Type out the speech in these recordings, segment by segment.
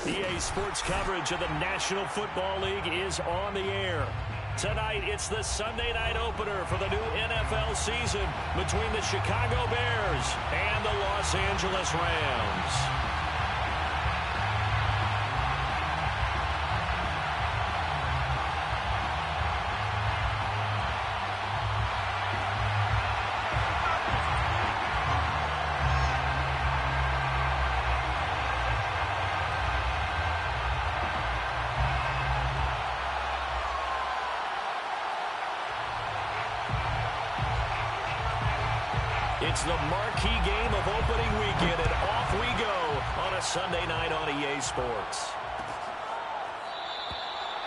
EA Sports coverage of the National Football League is on the air. Tonight, it's the Sunday night opener for the new NFL season between the Chicago Bears and the Los Angeles Rams. It's the marquee game of opening weekend, and off we go on a Sunday night on EA Sports.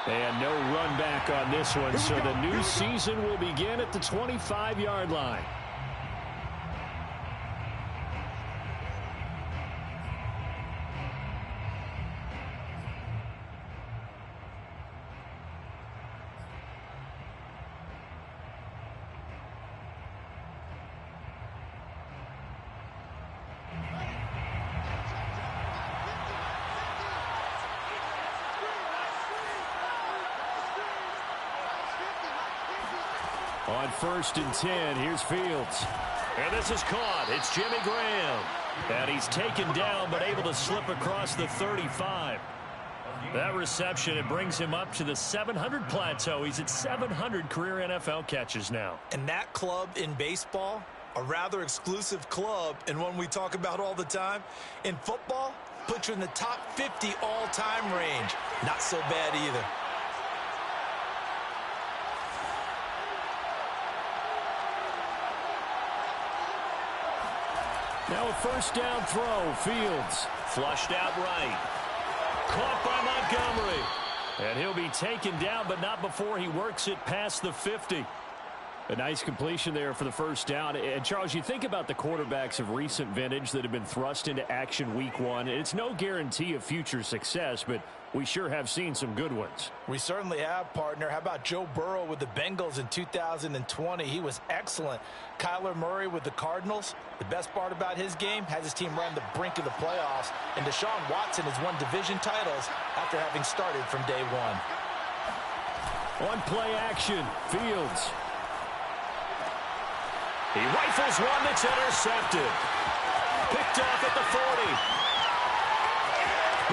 And no run back on this one, so the new season will begin at the 25-yard line. On 1st and 10, here's Fields. And this is caught. It's Jimmy Graham. And he's taken down but able to slip across the 35. That reception, it brings him up to the 700 plateau. He's at 700 career NFL catches now. And that club in baseball, a rather exclusive club, and one we talk about all the time. In football, puts you in the top 50 all-time range. Not so bad either. Now a first down throw. Fields flushed out right. Caught by Montgomery. And he'll be taken down, but not before he works it past the 50. A nice completion there for the first down. And, Charles, you think about the quarterbacks of recent vintage that have been thrust into action week one. It's no guarantee of future success, but we sure have seen some good ones. We certainly have, partner. How about Joe Burrow with the Bengals in 2020? He was excellent. Kyler Murray with the Cardinals. The best part about his game, has his team right on the brink of the playoffs. And Deshaun Watson has won division titles after having started from day one. On play action, Fields. He rifles one that's intercepted. Picked off at the 40.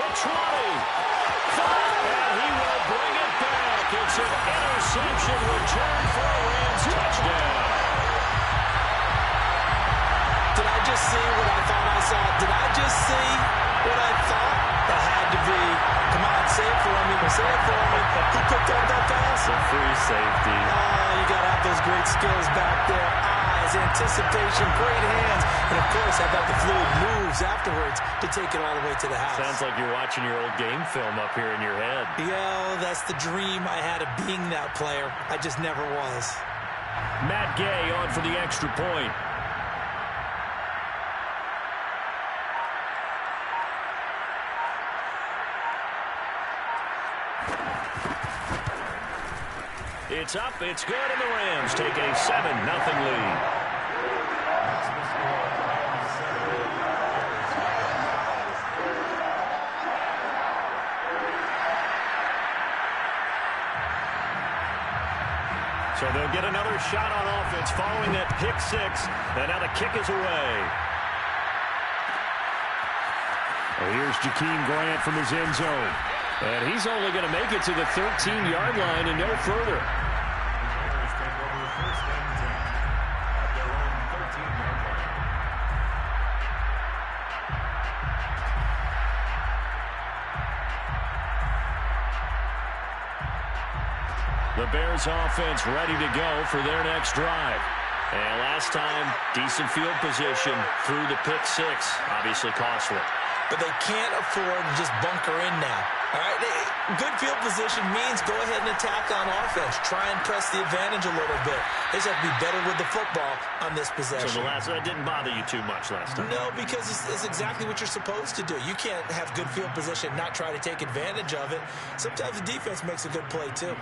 The 20. And he will bring it back. It's an interception return for a Rams touchdown. Did I just see what I thought I saw? Did I just see what I thought? That had to be. Come on, say it for me. Say it for me. Who picked up that pass? A free safety. Oh, you got to have those great skills back there. Anticipation, great hands, and of course, how about the fluid moves afterwards to take it all the way to the house. Sounds like you're watching your old game film up here in your head. Yeah, that's the dream I had of being that player. I just never was. Matt Gay on for the extra point. It's up, it's good, and the Rams take a 7-0 lead. So they'll get another shot on offense following that pick six, and now the kick is away. Well, here's Jakeem Grant from his end zone. And he's only going to make it to the 13-yard line and no further. The Bears offense ready to go for their next drive. And last time, decent field position through the pick six. Obviously costly. But they can't afford to just bunker in now. All right, good field position means go ahead and attack on offense. Try and press the advantage a little bit. They just have to be better with the football on this possession. So that didn't bother you too much last time? No, because it's exactly what you're supposed to do. You can't have good field position, not try to take advantage of it. Sometimes the defense makes a good play too.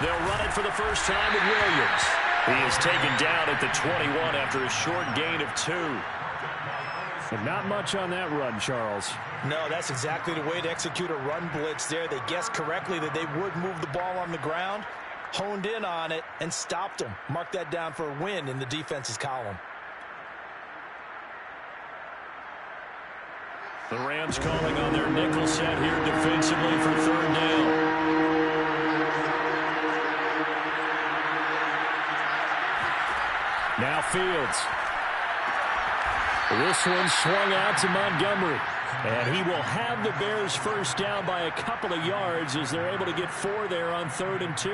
They'll run it for the first time with Williams. He is taken down at the 21 after a short gain of 2. And not much on that run, Charles. No, that's exactly the way to execute a run blitz there. They guessed correctly that they would move the ball on the ground, honed in on it, and stopped them. Mark that down for a win in the defense's column. The Rams calling on their nickel set here defensively for third down. Now Fields. This one swung out to Montgomery. And he will have the Bears first down by a couple of yards as they're able to get 4 there on 3rd and 2.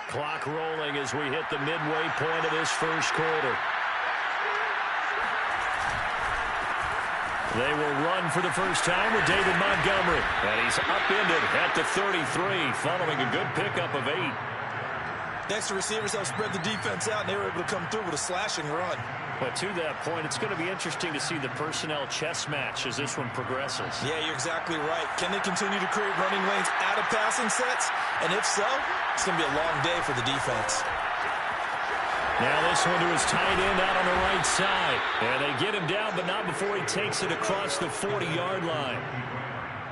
Clock rolling as we hit the midway point of this first quarter. They will run for the first time with David Montgomery. And he's upended at the 33 following a good pickup of 8. The extra receivers helped spread the defense out, and they were able to come through with a slashing run. But to that point, it's going to be interesting to see the personnel chess match as this one progresses. Yeah, you're exactly right. Can they continue to create running lanes out of passing sets? And if so, it's going to be a long day for the defense. Now this one to his tight end out on the right side. And they get him down, but not before he takes it across the 40-yard line.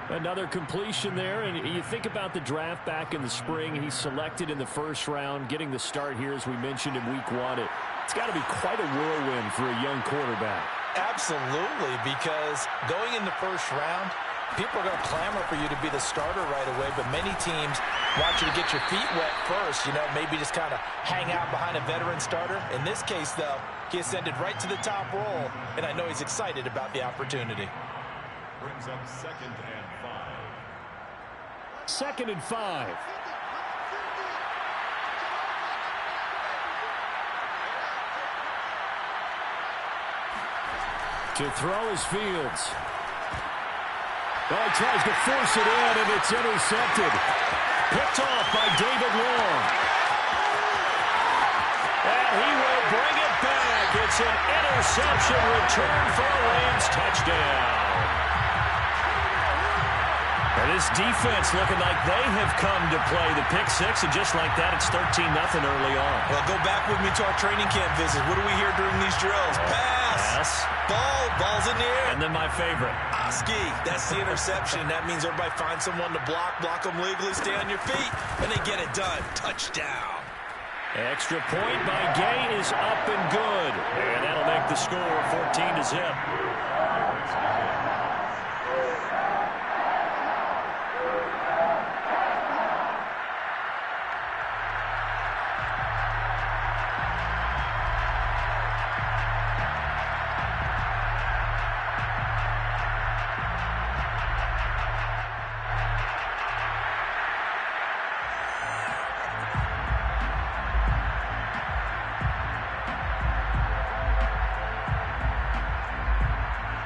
Another completion there, and you think about the draft back in the spring. He's selected in the first round, getting the start here, as we mentioned, in week 1. It's got to be quite a whirlwind for a young quarterback. Absolutely, because going in the first round, people are going to clamor for you to be the starter right away, but many teams want you to get your feet wet first, maybe just kind of hang out behind a veteran starter. In this case, though, he ascended right to the top role, and I know he's excited about the opportunity. Brings up 2nd and 5. 2nd and 5. To throw his Fields. Oh, he tries to force it in, and it's intercepted. Picked off by David Long. And he will bring it back. It's an interception return for a Rams touchdown. And this defense looking like they have come to play the pick six, and just like that, it's 13-0 early on. Well, go back with me to our training camp visit. What do we hear during these drills? Pass. Ball's in the air. And then my favorite. Oski, that's the interception. That means everybody finds someone to block them legally, stay on your feet, and they get it done. Touchdown. Extra point by Gay is up and good. And that'll make the score 14-0.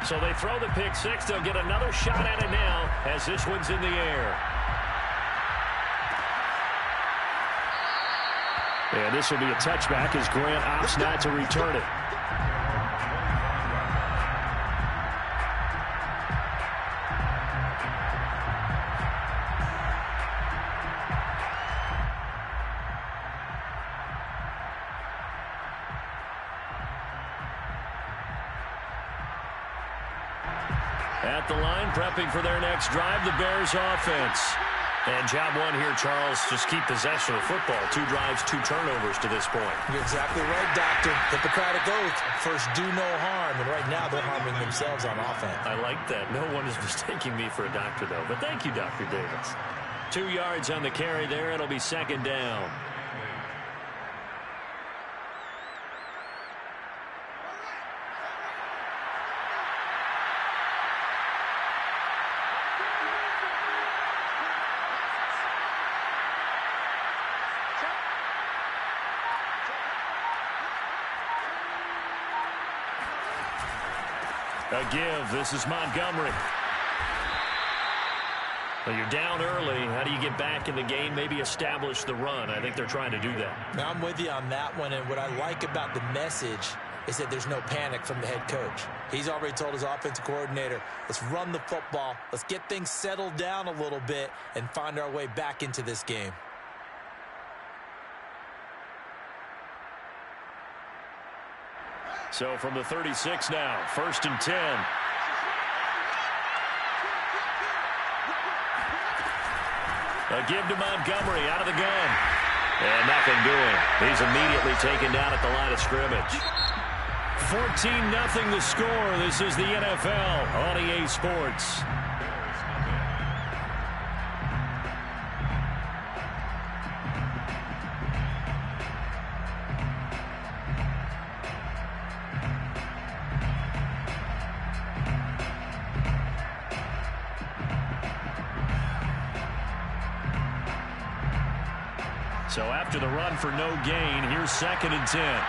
So they throw the pick six. They'll get another shot at it now as this one's in the air. And this will be a touchback as Grant opts not to return it. At the line, prepping for their next drive, the Bears offense. And job one here, Charles, just keep possession of the football. 2 drives, 2 turnovers to this point. You're exactly right, Doctor. Hippocratic oath. First, do no harm. And right now, they're harming themselves on offense. I like that. No one is mistaking me for a doctor, though. But thank you, Dr. Davis. 2 yards on the carry there. It'll be 2nd down. A give. This is Montgomery. Well, you're down early. How do you get back in the game? Maybe establish the run. I think they're trying to do that. Now, I'm with you on that one. And what I like about the message is that there's no panic from the head coach. He's already told his offensive coordinator, let's run the football. Let's get things settled down a little bit and find our way back into this game. So from the 36 now, 1st and 10. A give to Montgomery out of the gun. And nothing doing. He's immediately taken down at the line of scrimmage. 14-0 the score. This is the NFL on EA Sports. So after the run for no gain, here's 2nd and 10.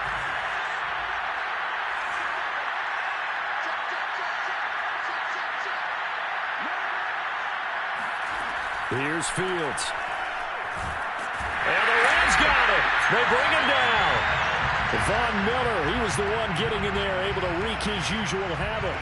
Here's Fields. And the Rams got it. They bring him down. Von Miller, he was the one getting in there, able to wreak his usual havoc.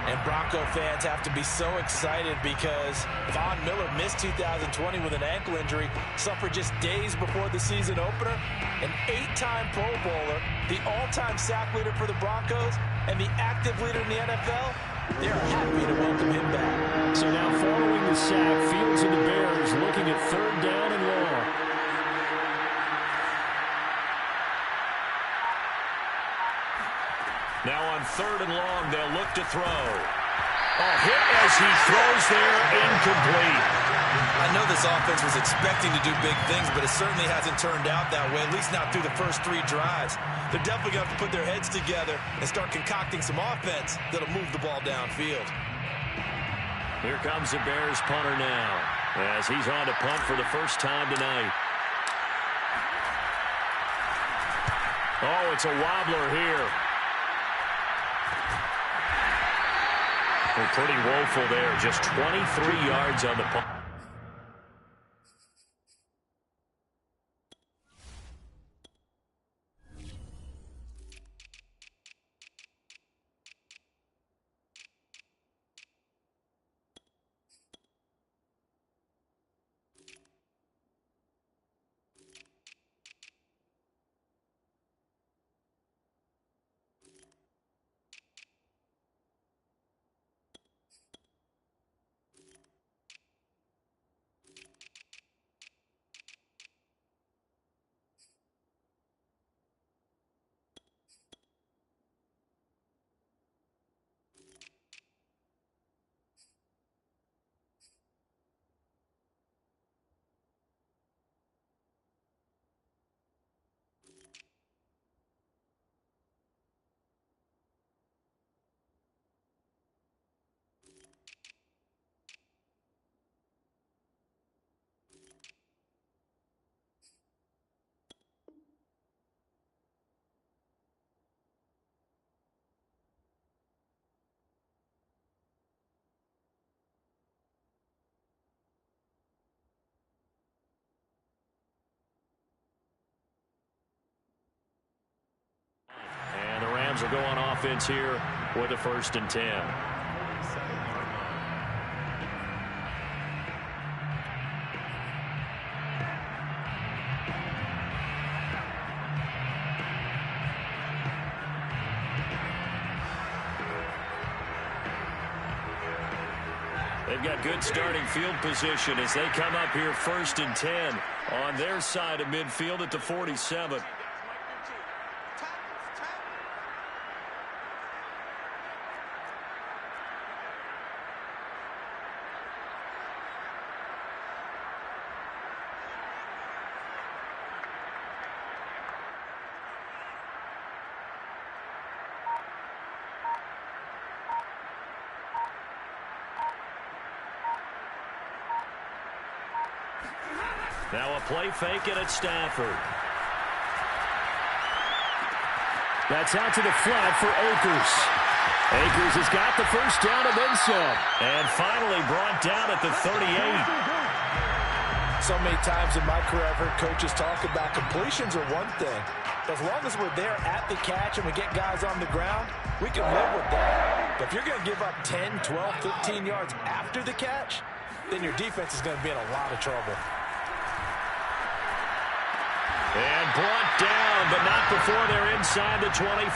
And Bronco fans have to be so excited because Von Miller missed 2020 with an ankle injury, suffered just days before the season opener. An 8-time Pro Bowler, the all-time sack leader for the Broncos, and the active leader in the NFL. They're happy to welcome him back. So now following the sack, Fields and the Bears looking at 3rd down and long. Now on 3rd and long, they'll look to throw. A hit as he throws there, incomplete. I know this offense was expecting to do big things, but it certainly hasn't turned out that way, at least not through the first 3 drives. They're definitely going to have to put their heads together and start concocting some offense that'll move the ball downfield. Here comes the Bears punter now, as he's on to punt for the first time tonight. Oh, it's a wobbler here. They're pretty woeful there. Just 23 yards on the punt. Will go on offense here with a 1st and 10. They've got good starting field position as they come up here 1st and 10 on their side of midfield at the 47. Now a play fake and it's Stafford. That's out to the flat for Akers. Akers has got the 1st down and then some. And finally brought down at the 38. So many times in my career I've heard coaches talk about completions are one thing. As long as we're there at the catch and we get guys on the ground, we can live with that. But if you're going to give up 10, 12, 15 yards after the catch, then your defense is going to be in a lot of trouble. And brought down, but not before they're inside the 25.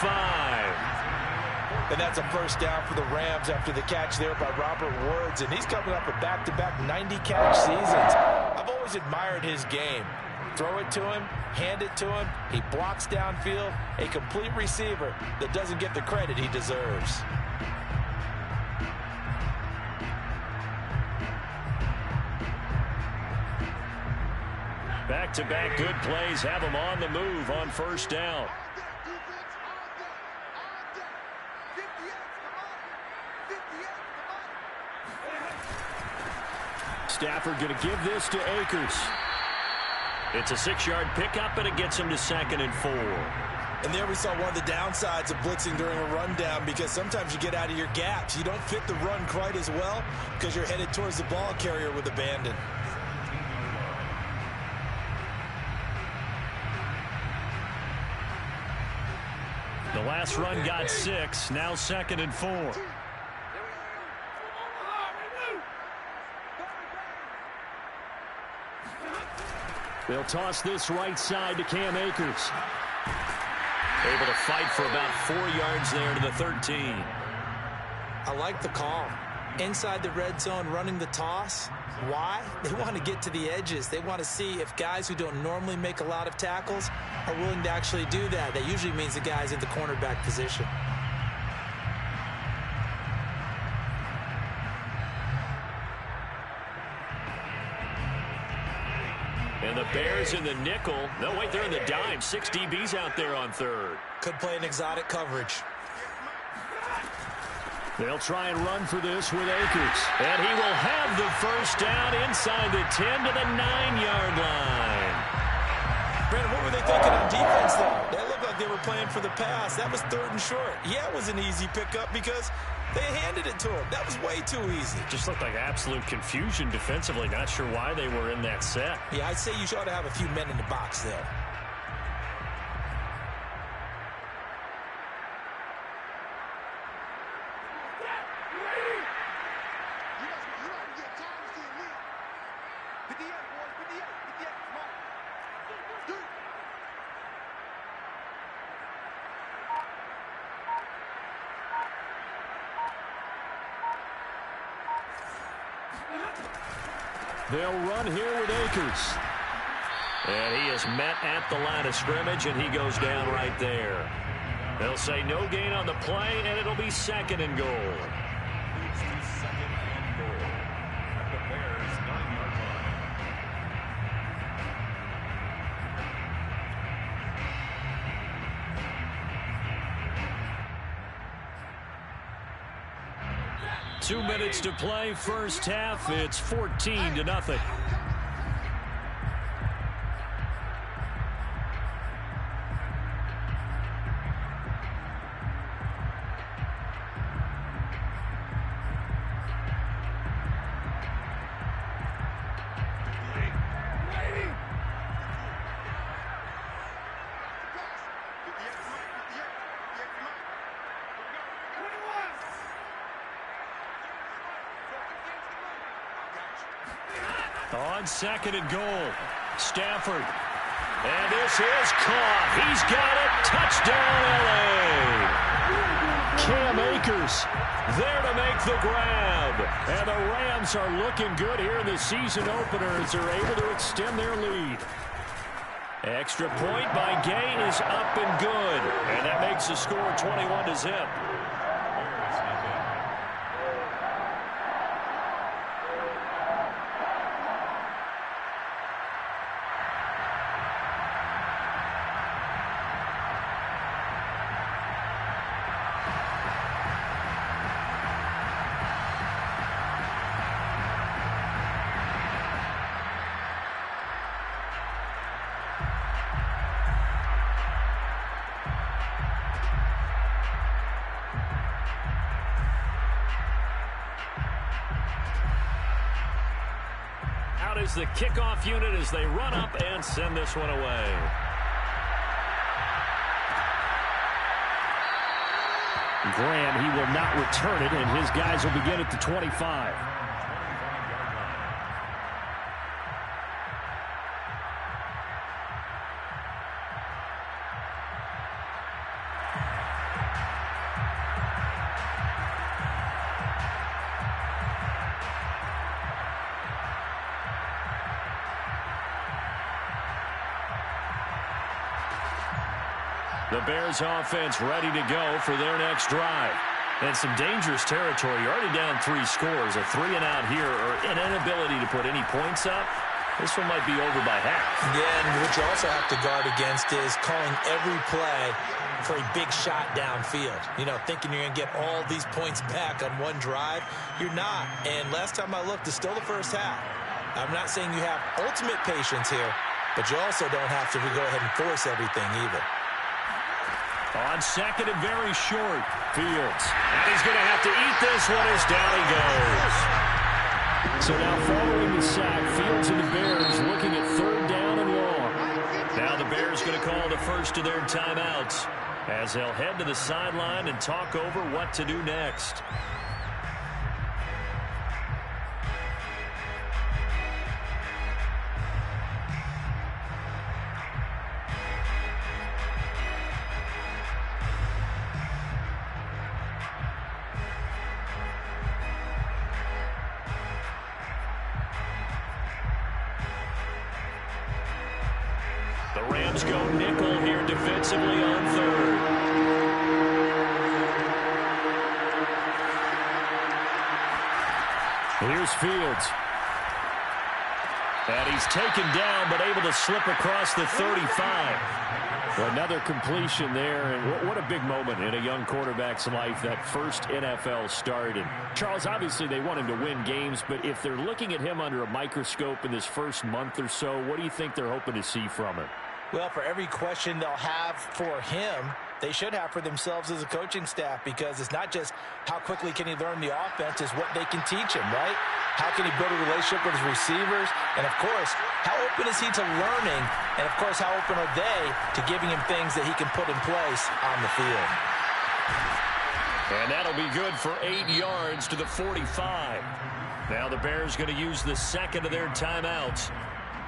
And that's a 1st down for the Rams after the catch there by Robert Woods. And he's coming up with back-to-back 90-catch seasons. I've always admired his game. Throw it to him, hand it to him. He blocks downfield. A complete receiver that doesn't get the credit he deserves. Back-to-back good plays have them on the move on 1st down. Stafford going to give this to Akers. It's a 6-yard pickup, and it gets him to 2nd and 4. And there we saw one of the downsides of blitzing during a rundown, because sometimes you get out of your gaps. You don't fit the run quite as well because you're headed towards the ball carrier with abandon. The last run got 6. Now 2nd and 4. They'll toss this right side to Cam Akers. Able to fight for about 4 yards there to the 13. I like the call. Inside the red zone, running the toss. Why? They want to get to the edges. They want to see if guys who don't normally make a lot of tackles are willing to actually do that. That usually means the guy's in the cornerback position. And the Bears in the nickel. No, wait, they're in the dime. 6 DBs out there on 3rd. Could play an exotic coverage. They'll try and run for this with Akers. And he will have the first down inside the 10 to the 9-yard line. Brandon, what were they thinking on defense, though? That looked like they were playing for the pass. That was 3rd and short. Yeah, it was an easy pickup because they handed it to him. That was way too easy. Just looked like absolute confusion defensively. Not sure why they were in that set. Yeah, I'd say you ought to have a few men in the box there. They'll run here with Akers. And he is met at the line of scrimmage, and he goes down right there. They'll say no gain on the play, and it'll be 2nd and goal. It's the 2nd and goal at the Bears' 9-yard line. Two minutes to play, first half. It's 14-0. On 2nd and goal, Stafford. And this is caught. He's got it. Touchdown, L.A. Cam Akers there to make the grab. And the Rams are looking good here in the season opener as they're able to extend their lead. Extra point by Gay is up and good. And that makes the score 21-0. Is the kickoff unit as they run up and send this one away. Graham, he will not return it, and his guys will begin at the 25. The Bears offense ready to go for their next drive. And some dangerous territory. You're already down 3 scores. A 3-and-out here or an inability to put any points up. This one might be over by half. Yeah, and what you also have to guard against is calling every play for a big shot downfield. You know, thinking you're going to get all these points back on one drive. You're not. And last time I looked, it's still the first half. I'm not saying you have ultimate patience here, but you also don't have to go ahead and force everything either. On 2nd and very short, Fields. And he's going to have to eat this one as down he goes. So now following the sack, Fields and the Bears looking at 3rd down and long. Now the Bears going to call the first of their timeouts. as they'll head to the sideline and talk over what to do next. The Rams go nickel here defensively on third. Here's Fields. And he's taken down, but able to slip across the 35. Well, another completion there, and what a big moment in a young quarterback's life, that first NFL start. And Charles, obviously they want him to win games, but if they're looking at him under a microscope in this first month or so, what do you think they're hoping to see from him? Well, for every question they'll have for him, they should have for themselves as a coaching staff, because it's not just how quickly can he learn the offense, it's what they can teach him, right? How can he build a relationship with his receivers? And, of course, how open is he to learning? And, of course, how open are they to giving him things that he can put in place on the field? And that'll be good for 8 yards to the 45. Now the Bears going to use the second of their timeouts,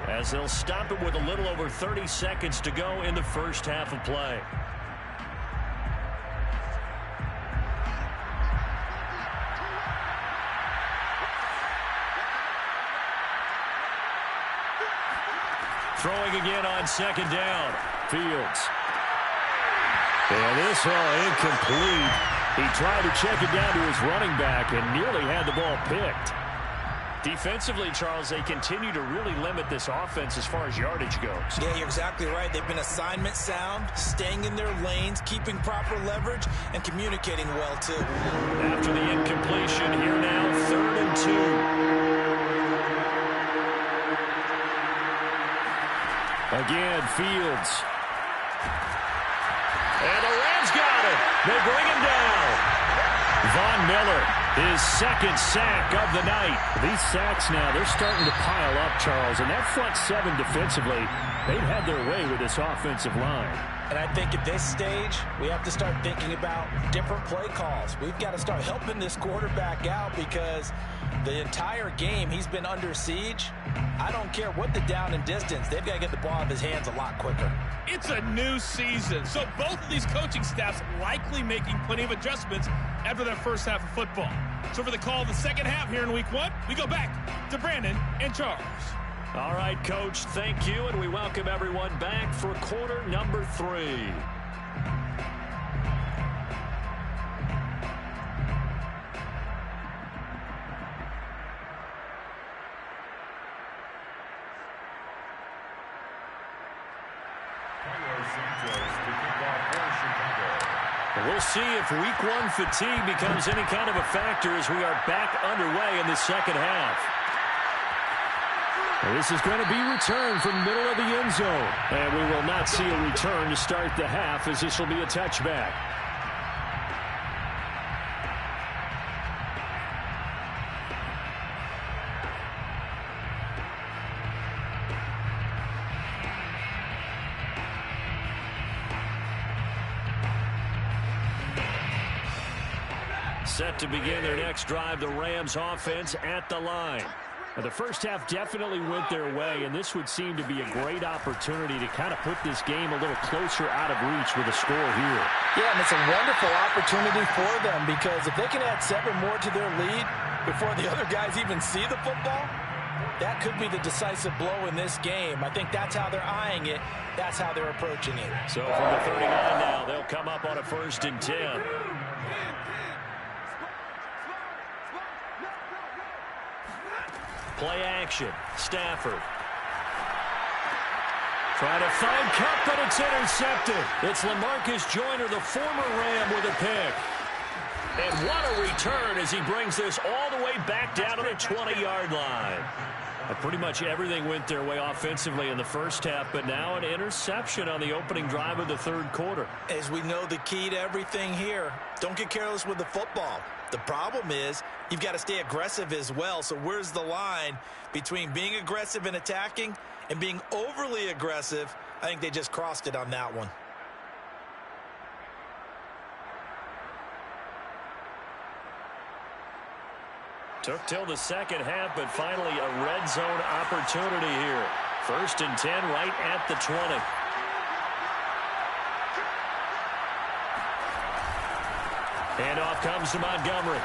as they'll stop it with a little over 30 seconds to go in the first half of play. Throwing again on second down. Fields. And this all incomplete. He tried to check it down to his running back and nearly had the ball picked. Defensively, Charles, they continue to really limit this offense as far as yardage goes. Yeah, you're exactly right. They've been assignment sound, staying in their lanes, keeping proper leverage, and communicating well, too. After the incompletion, here now, 3rd and 2. Again, Fields. And the Rams got it. They bring him down. Von Miller, his second sack of the night. These sacks now, they're starting to pile up, Charles. And that front seven defensively, they've had their way with this offensive line. And I think at this stage, we have to start thinking about different play calls. We've got to start helping this quarterback out, because the entire game he's been under siege. I don't care what the down and distance. They've got to get the ball out of his hands a lot quicker. It's a new season, so both of these coaching staffs likely making plenty of adjustments after their first half of football. So for the call of the second half here in week 1, we go back to Brandon and Charles. All right, Coach, thank you, and we welcome everyone back for quarter number 3. We'll see if week 1 fatigue becomes any kind of a factor as we are back underway in the second half. This is going to be returned from middle of the end zone. And we will not see a return to start the half, as this will be a touchback. Set to begin their next drive, the Rams offense at the line. Now, the first half definitely went their way, and this would seem to be a great opportunity to kind of put this game a little closer out of reach with a score here. Yeah, and it's a wonderful opportunity for them, because if they can add 7 more to their lead before the other guys even see the football, that could be the decisive blow in this game. I think that's how they're eyeing it. That's how they're approaching it. So from the 39 now, they'll come up on a 1st and 10. Play action. Stafford. Trying to find Cup, but it's intercepted. It's LaMarcus Joyner, the former Ram, with a pick. And what a return as he brings this all the way back down to the 20-yard line. Pretty much everything went their way offensively in the first half, but now an interception on the opening drive of the 3rd quarter. As we know, the key to everything here, don't get careless with the football. The problem is you've got to stay aggressive as well. So where's the line between being aggressive and attacking and being overly aggressive? I think they just crossed it on that one. Took till the second half, but finally a red zone opportunity here. 1st and 10 right at the 20. Handoff comes to Montgomery.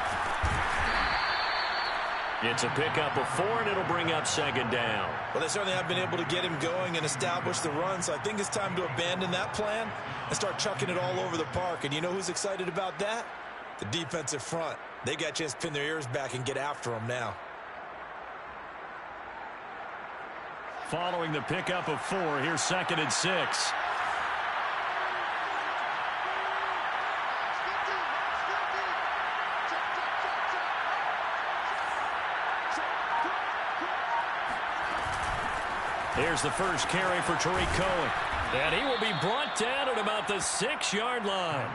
It's a pickup of 4, and it'll bring up 2nd down. Well, they certainly have been able to get him going and establish the run, so I think it's time to abandon that plan and start chucking it all over the park. And you know who's excited about that? The defensive front. They got a chance to pin their ears back and get after him now. Following the pickup of 4, here's 2nd and 6. Here's the first carry for Tariq Cohen. And he will be brought down at about the 6-yard line.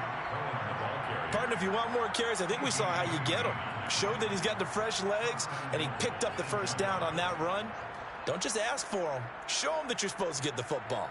Partner, if you want more carries, I think we saw how you get him. Showed that he's got the fresh legs, and he picked up the first down on that run. Don't just ask for him. Show him that you're supposed to get the football.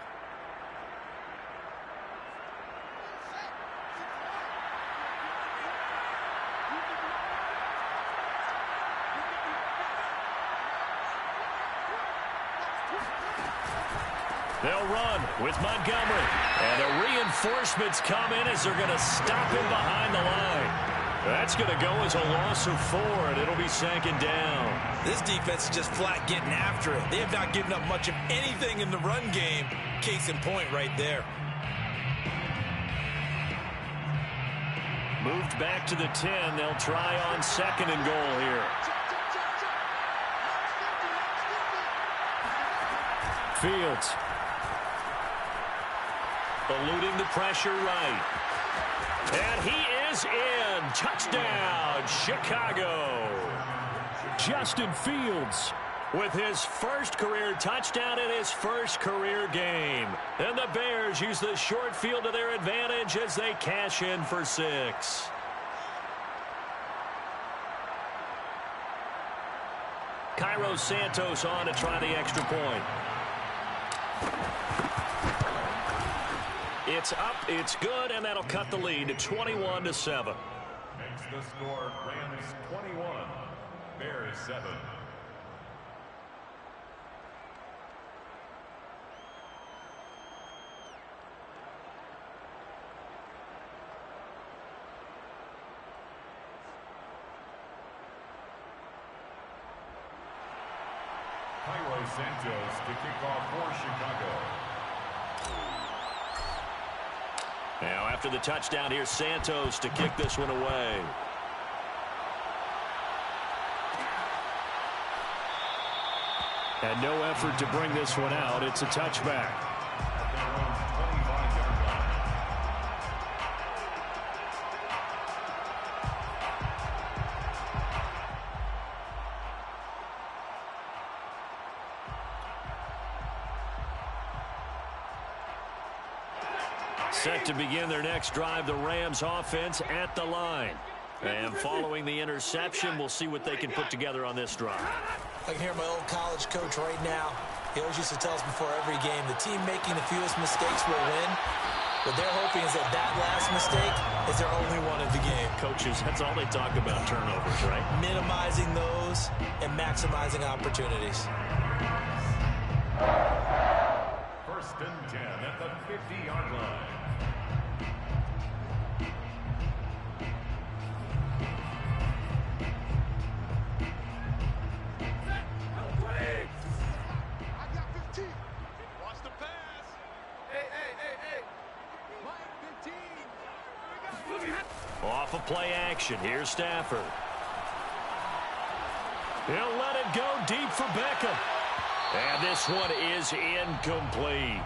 They'll run with Montgomery. And the reinforcements come in as they're going to stop him behind the line. That's going to go as a loss of 4, and it'll be 2nd down. This defense is just flat getting after it. They have not given up much of anything in the run game. Case in point right there. Moved back to the 10. They'll try on 2nd and goal here. Fields. Eluding the pressure right. And he is in. Touchdown, Chicago. Justin Fields with his first career touchdown in his first career game. And the Bears use the short field to their advantage as they cash in for 6. Cairo Santos on to try the extra point. It's up, it's good, and that'll cut the lead to 21-7. Makes the score Rams 21, Bears 7. Cairo Santos to kick off for Chicago. Now after the touchdown, here's Santos to kick this one away. And no effort to bring this one out. It's a touchback. Set to begin their next drive, the Rams offense at the line. And following the interception, we'll see what they can put together on this drive. I can hear my old college coach right now. He always used to tell us before every game, the team making the fewest mistakes will win. What they're hoping is that that last mistake is their only one of the game. Coaches, that's all they talk about, turnovers, right? Minimizing those and maximizing opportunities. 1st and 10 at the 50-yard line. Off of play action. Here's Stafford. He'll let it go deep for Beckham. And this one is incomplete.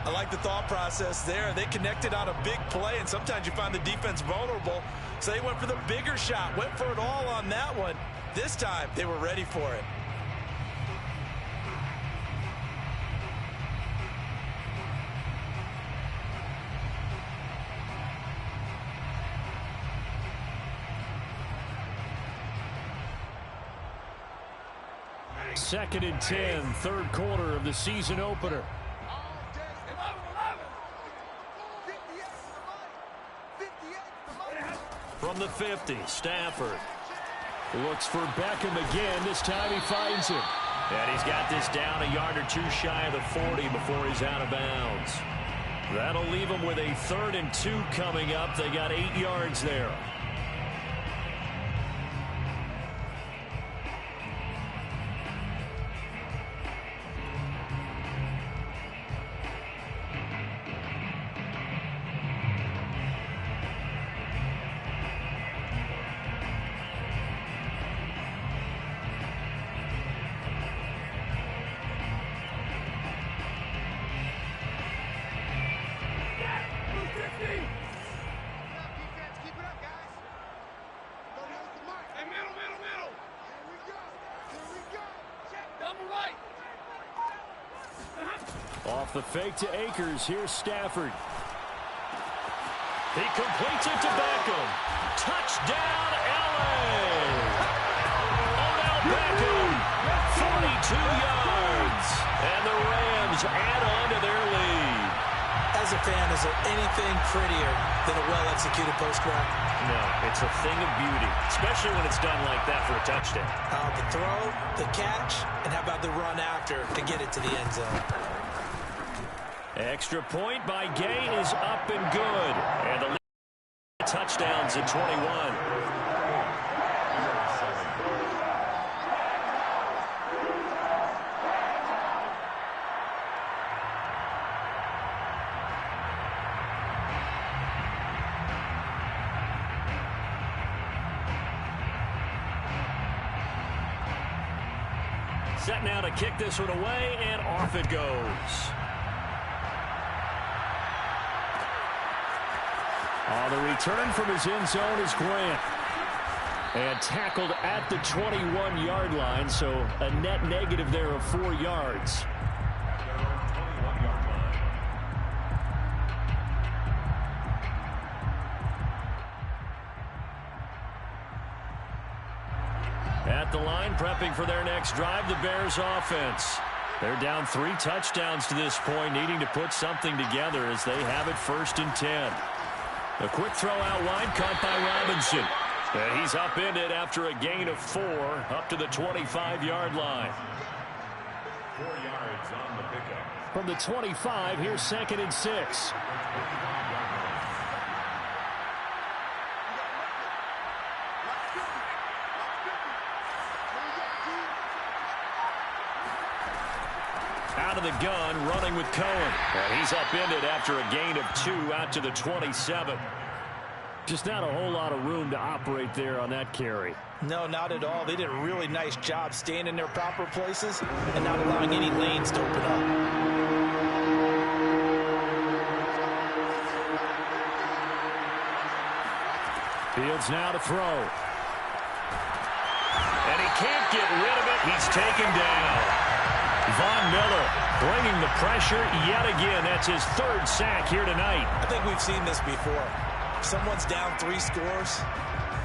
I like the thought process there. They connected on a big play, and sometimes you find the defense vulnerable. So they went for the bigger shot, went for it all on that one. This time, they were ready for it. Second and 10, third quarter of the season opener. From the 50, Stafford. Looks for Beckham again. This time he finds him. And he's got this down a yard or two shy of the 40 before he's out of bounds. That'll leave him with a 3rd and 2 coming up. They got 8 yards there. Off the fake to Akers. Here's Stafford. He completes it to Beckham. Touchdown, L.A. Odell Beckham, 42 yards. And the Rams add on to their lead. As a fan, is there anything prettier than a well-executed post-route? No, it's a thing of beauty, especially when it's done like that for a touchdown. The throw, the catch, and how about the run after to get it to the end zone? Extra point by Gay is up and good. And the lead touchdowns at 21. Set now to kick this one away, and off it goes. The return from his end zone is Grant. And tackled at the 21-yard line, so a net negative there of 4 yards. At the line, prepping for their next drive, the Bears offense. They're down 3 touchdowns to this point, needing to put something together as they have it 1st and 10. A quick throw out wide, caught by Robinson. And he's upended after a gain of 4 up to the 25-yard line. 4 yards on the pickup. From the 25, here's 2nd and 6. Out of the gun, running with Cohen. And he's upended after a gain of 2 out to the 27. Just not a whole lot of room to operate there on that carry. No, not at all. They did a really nice job staying in their proper places and not allowing any lanes to open up. Fields now to throw. And he can't get rid of it. He's taken down. Von Miller bringing the pressure yet again. That's his 3rd sack here tonight. I think we've seen this before. Someone's down 3 scores.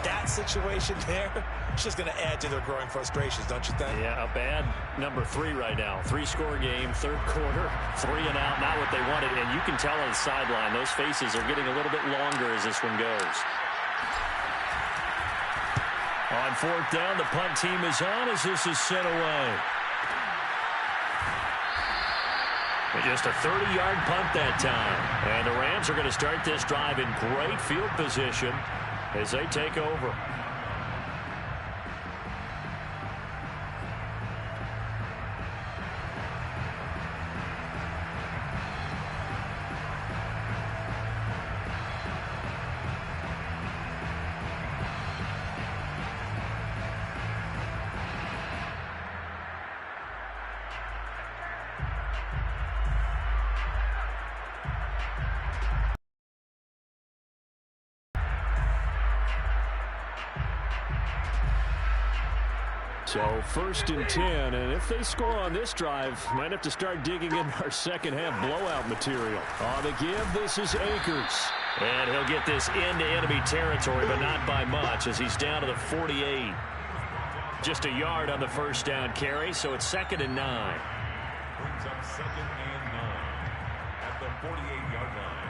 That situation there, it's just going to add to their growing frustrations, don't you think? Yeah, a bad number 3 right now. 3-score game, 3rd quarter, 3 and out, not what they wanted. And you can tell on the sideline, those faces are getting a little bit longer as this one goes. On 4th down, the punt team is on as this is sent away. Just a 30-yard punt that time. And the Rams are going to start this drive in great field position as they take over. So 1st and 10, and if they score on this drive, might have to start digging in our second half blowout material. On the give, this is Akers. And he'll get this into enemy territory, but not by much as he's down to the 48. Just a yard on the 1st down carry, so it's 2nd and 9. Brings up 2nd and 9 at the 48-yard line.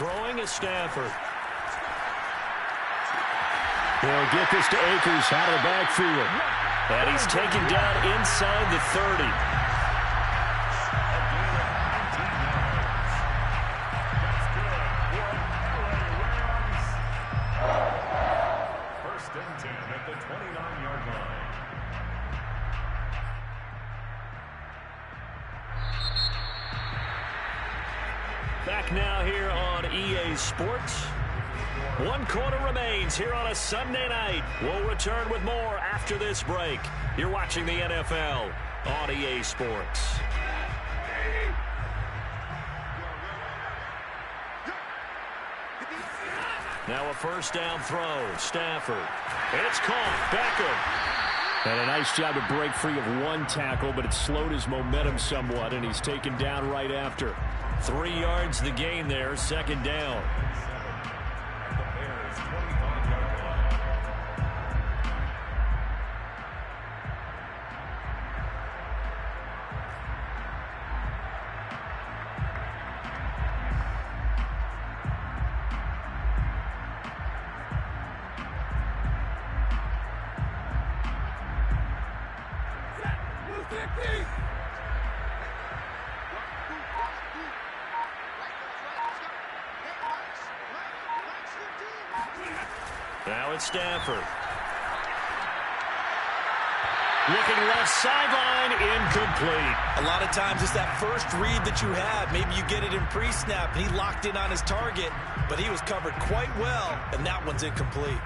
Throwing is Stafford. They'll get this to Akers out of the backfield. And he's taken down inside the 30. First and 10 at the 29-yard line. Back now here on EA Sports. 1 quarter remains here on a Sunday night. We'll return with more after this break. You're watching the NFL on EA Sports. Now a first down throw. Stafford. It's caught. Beckham. And a nice job to break free of one tackle, but it slowed his momentum somewhat, and he's taken down right after. 3 yards the gain there. Second down. Now it's Stafford. Looking left sideline, incomplete. A lot of times it's that first read that you have. Maybe you get it in pre-snap. He locked in on his target, but he was covered quite well, and that one's incomplete.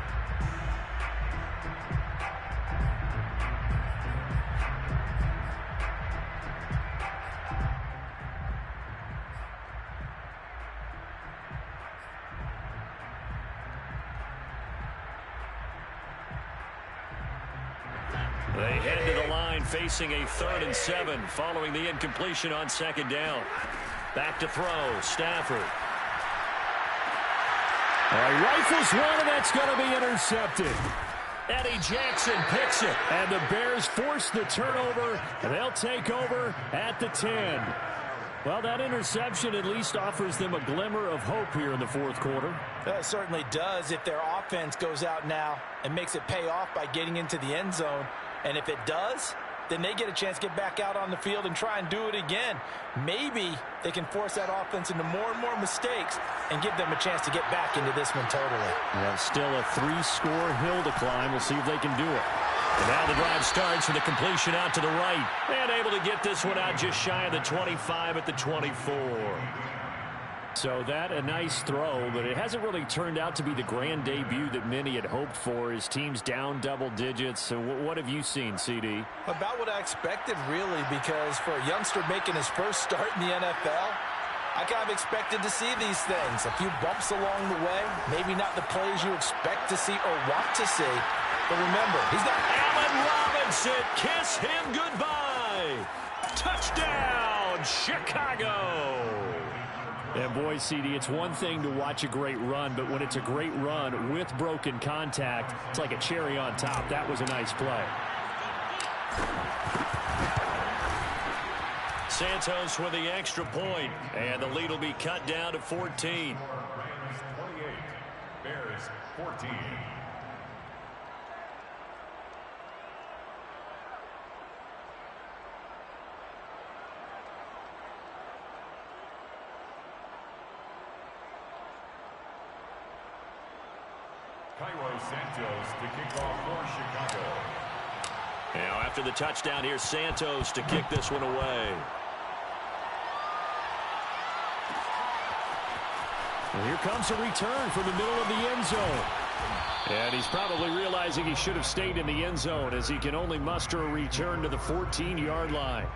They head to the line facing a 3rd and 7 following the incompletion on second down. Back to throw. Stafford. He rifles one, and that's going to be intercepted. Eddie Jackson picks it. And the Bears force the turnover, and they'll take over at the 10. Well, that interception at least offers them a glimmer of hope here in the fourth quarter. That certainly does if their offense goes out now and makes it pay off by getting into the end zone. And if it does, then they get a chance to get back out on the field and try and do it again. Maybe they can force that offense into more and more mistakes and give them a chance to get back into this one totally. Well, still a 3-score hill to climb. We'll see if they can do it. And now the drive starts with a completion out to the right. And able to get this one out just shy of the 25 at the 24. So that a nice throw, but it hasn't really turned out to be the grand debut that many had hoped for. His team's down double digits. So what have you seen, CD? About what I expected, really, because for a youngster making his first start in the NFL, I kind of expected to see these things. A few bumps along the way, maybe not the plays you expect to see or want to see. But remember, he's got Allen Robinson. Kiss him goodbye. Touchdown, Chicago. And boy, CD, it's one thing to watch a great run, but when it's a great run with broken contact, it's like a cherry on top. That was a nice play. Santos with the extra point, and the lead will be cut down to 14. Rams 28, Bears 14. Santos to kick off for Chicago. Now after the touchdown, here's Santos to kick this one away. And here comes a return from the middle of the end zone. And he's probably realizing he should have stayed in the end zone as he can only muster a return to the 14-yard line.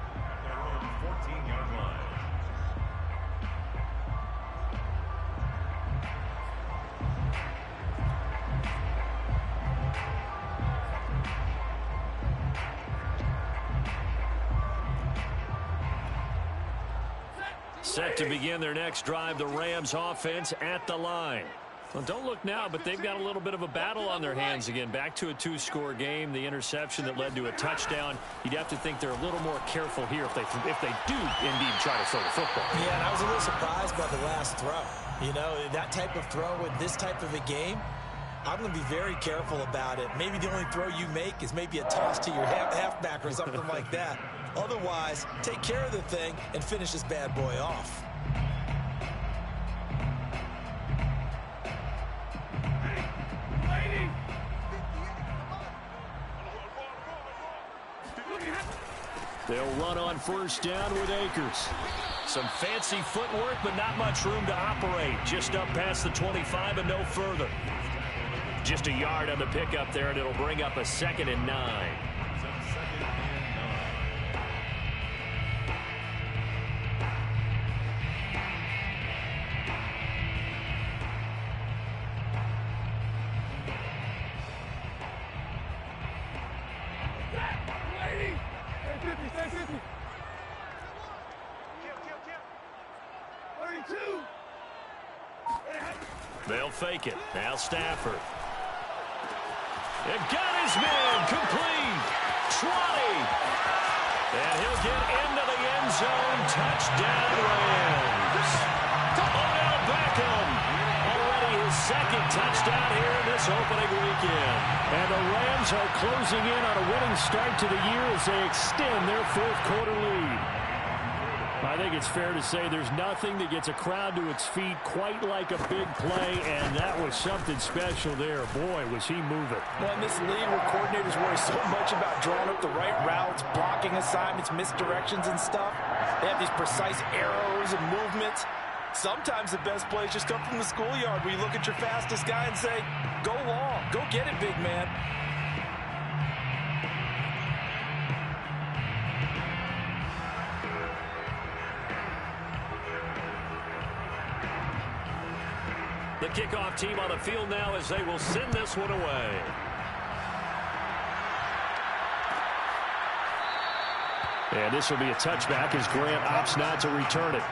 Set to begin their next drive, the Rams offense at the line. Well, don't look now, but they've got a little bit of a battle on their hands again. Back to a 2-score game. The interception that led to a touchdown. You'd have to think they're a little more careful here if they do indeed try to throw the football. Yeah, and I was a little surprised by the last throw. You know, that type of throw with this type of a game, I'm going to be very careful about it. Maybe the only throw you make is maybe a toss to your halfback or something like that. Otherwise, take care of the thing and finish this bad boy off. They'll run on first down with Akers. Some fancy footwork, but not much room to operate. Just up past the 25 and no further. Just a yard on the pickup there, and it'll bring up a 2nd and 9. They'll fake it. Now Stafford. It got his man. Complete. 20. And he'll get into the end zone. Touchdown Rams. Odell Beckham. Already his 2nd touchdown here in this opening weekend. And the Rams are closing in on a winning start to the year as they extend their 4th quarter lead. I think it's fair to say there's nothing that gets a crowd to its feet quite like a big play, and that was something special there. Boy, was he moving. Well, in this league where coordinators worry so much about drawing up the right routes, blocking assignments, misdirections and stuff, they have these precise arrows and movements. Sometimes the best plays just come from the schoolyard where you look at your fastest guy and say, go long, go get it, big man. The kickoff team on the field now as they will send this one away. And this will be a touchback as Grant opts not to return it.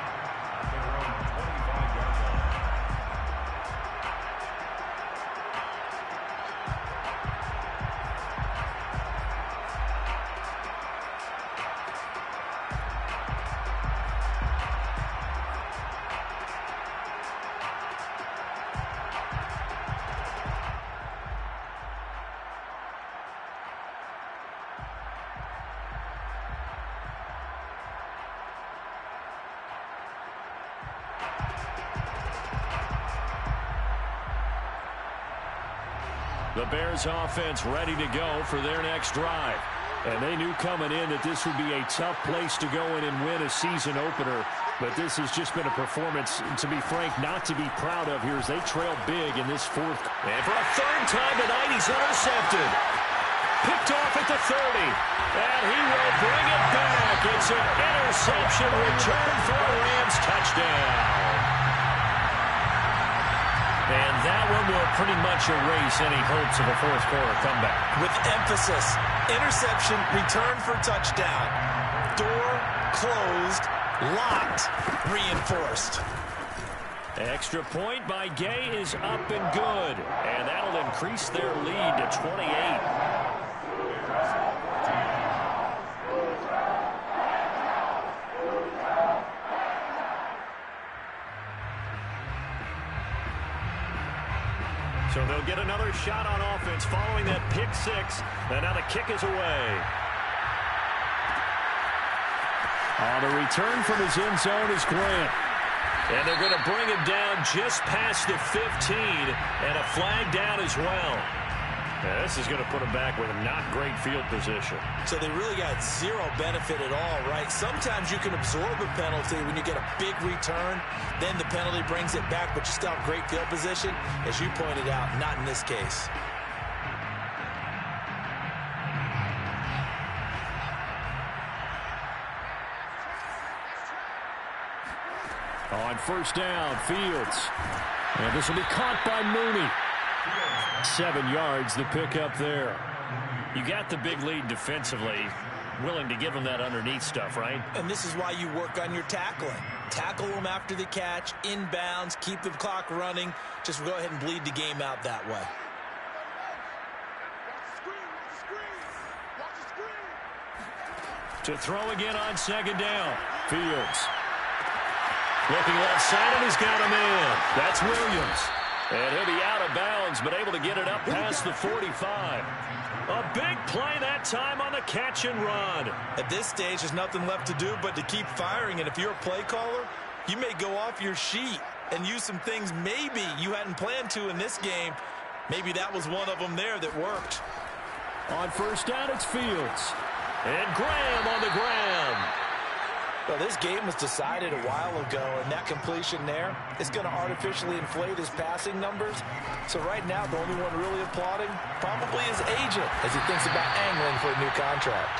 The Bears offense ready to go for their next drive. And they knew coming in that this would be a tough place to go in and win a season opener. But this has just been a performance, to be frank, not to be proud of here as they trail big in this 4th. And for a 3rd time tonight, he's intercepted. Picked off at the 30. And he will bring it back. It's an interception return for a Rams touchdown. And that one will pretty much erase any hopes of a 4th quarter comeback. With emphasis, interception, return for touchdown. Door closed, locked, reinforced. Extra point by Gay is up and good. And that'll increase their lead to 28. So they'll get another shot on offense following that pick 6. And now the kick is away. On the return from his end zone is Grant. And they're going to bring him down just past the 15. And a flag down as well. Yeah, this is going to put him back with a not great field position. So they really got zero benefit at all, right? Sometimes you can absorb a penalty when you get a big return. Then the penalty brings it back, but you still have great field position. As you pointed out, not in this case. On first down, Fields. And this will be caught by Mooney. 7 yards, the pickup there. You got the big lead defensively, willing to give them that underneath stuff, right? And this is why you work on your tackling. Tackle them after the catch, inbounds, keep the clock running. Just go ahead and bleed the game out that way. To throw again on second down. Fields. Looking left side, and he's got him in. That's Williams. And he'll be out of bounds, but able to get it up past the 45. A big play that time on the catch and run. At this stage, there's nothing left to do but to keep firing. And if you're a play caller, you may go off your sheet and use some things maybe you hadn't planned to in this game. Maybe that was one of them there that worked. On first down, it's Fields. And Graham on the ground. Well, this game was decided a while ago, and that completion there is going to artificially inflate his passing numbers. So right now, the only one really applauding probably his agent as he thinks about angling for a new contract.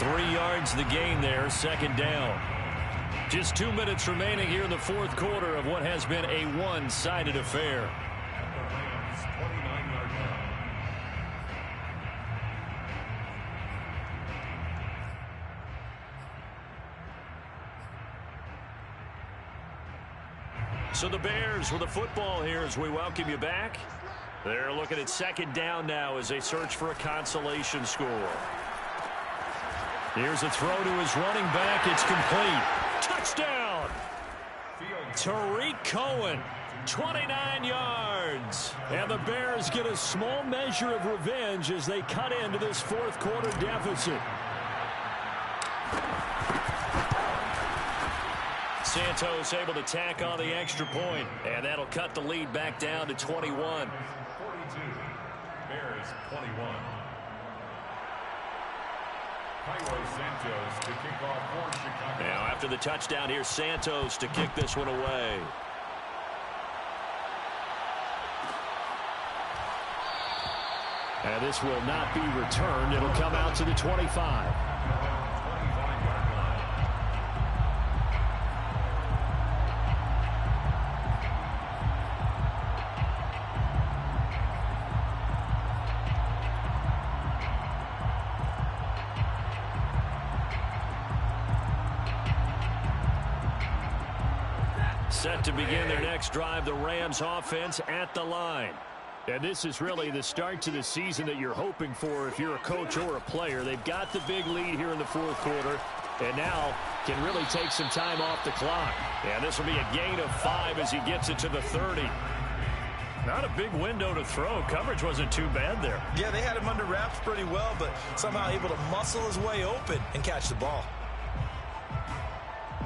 3 yards the gain there, second down. Just 2 minutes remaining here in the fourth quarter of what has been a one-sided affair. So the Bears with the football here as we welcome you back. They're looking at second down now as they search for a consolation score. Here's a throw to his running back. It's complete. Touchdown! Tariq Cohen, 29 yards. And the Bears get a small measure of revenge as they cut into this fourth quarter deficit. Santos able to tack on the extra point, and that'll cut the lead back down to 21. 42, Bears 21. Santos to kick off for Chicago. Now after the touchdown, here's Santos to kick this one away. And this will not be returned. It'll come out to the 25. Set to begin their next drive, the Rams offense at the line. And this is really the start to the season that you're hoping for if you're a coach or a player. They've got the big lead here in the fourth quarter, and now can really take some time off the clock. And this will be a gain of 5 as he gets it to the 30. Not a big window to throw. Coverage wasn't too bad there. Yeah, they had him under wraps pretty well, but somehow able to muscle his way open and catch the ball.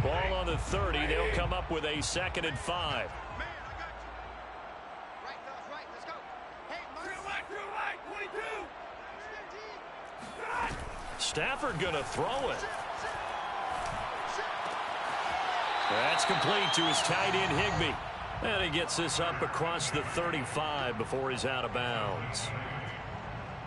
Ball on the 30. They'll come up with a 2nd and 5. Stafford going to throw it. That's complete to his tight end, Higbee. And he gets this up across the 35 before he's out of bounds.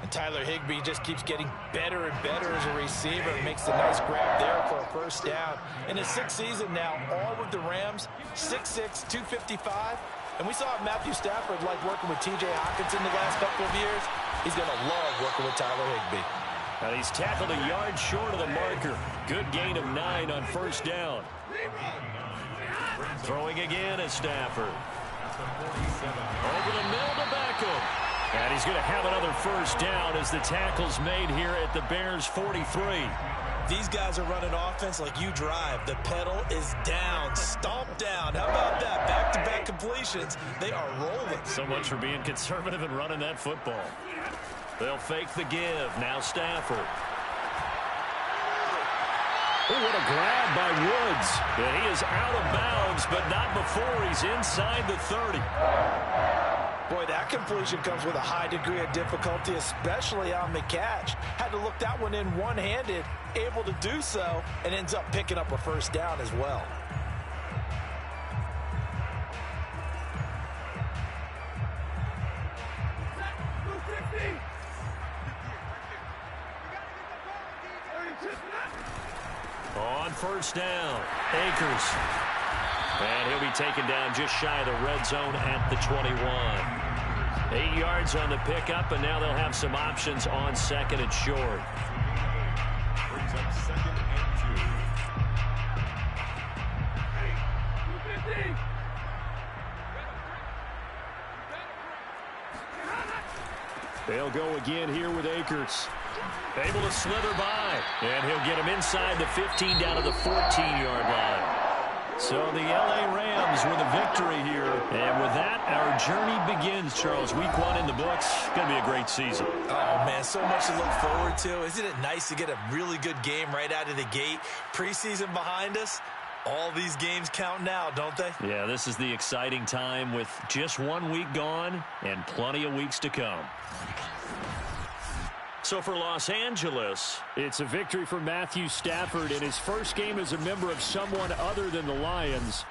And Tyler Higbee just keeps getting better and better as a receiver and makes a nice grab there for a first down. In his 6th season now, all with the Rams, 6'6", 255. And we saw Matthew Stafford like working with T.J. Hockenson the last couple of years. He's going to love working with Tyler Higbee. And he's tackled a yard short of the marker. Good gain of 9 on first down. Throwing again is Stafford. Over the middle to Beckham. And he's going to have another first down as the tackle's made here at the Bears' 43. These guys are running offense like you drive. The pedal is down, stomped down. How about that? Back-to-back completions. They are rolling. So much for being conservative and running that football. They'll fake the give. Now Stafford. Oh, what a grab by Woods. And he is out of bounds, but not before he's inside the 30. Boy, that completion comes with a high degree of difficulty, especially on the catch. Had to look that one in one-handed, able to do so, and ends up picking up a first down as well. On first down, Akers. And he'll be taken down just shy of the red zone at the 21. 8 yards on the pickup, and now they'll have some options on second and short. Brings up 2nd and 2. They'll go again here with Akers. Able to slither by, and he'll get him inside the 15 down to the 14-yard line. So the L.A. Rams with a victory here. And with that, our journey begins, Charles. Week 1 in the books. Going to be a great season. Oh, man, so much to look forward to. Isn't it nice to get a really good game right out of the gate? Preseason behind us. All these games count now, don't they? Yeah, this is the exciting time with just 1 week gone and plenty of weeks to come. So for Los Angeles, it's a victory for Matthew Stafford in his first game as a member of someone other than the Lions.